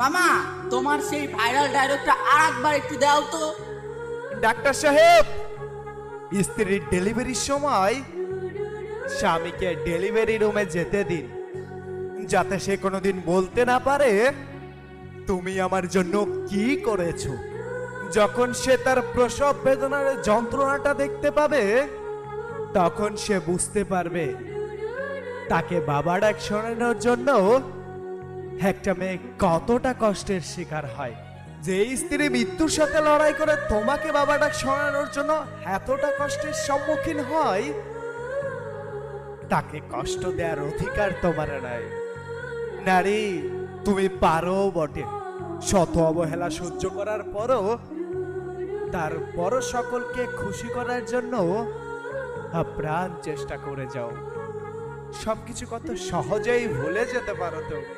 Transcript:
মামা, তোমার সেই ভাইরাল ডায়লগটা আর একবার একটু দাও তো। ডাক্তার সাহেব, স্ত্রীর ডেলিভারির সময় স্বামীকে ডেলিভারি রুমে যেতে দিন, যাতে সে কোনোদিন বলতে না পারে তুমি আমার জন্য কি করেছো। যখন সে তার প্রসব বেদনার যন্ত্রণাটা দেখতে পাবে, তখন সে বুঝতে পারবে তাকে বাবা ডাক শোনানোর জন্য একটা মেয়ে কতটা কষ্টের শিকার হয়। যে স্ত্রী মৃত্যুর সাথে লড়াই করে তোমাকে বাবা ডাক শোনানোর জন্য এতটা কষ্টের সম্মুখীন হয়, তাকে কষ্ট দেওয়ার অধিকার তোমার নাই। নারী, তুমি পারো বটে, শত অবহেলা সহ্য করার পরও তারপরও সকলকে খুশি করার জন্য আপ্রাণ চেষ্টা করে যাও। সবকিছু কত সহজেই ভুলে যেতে পারো তুমি।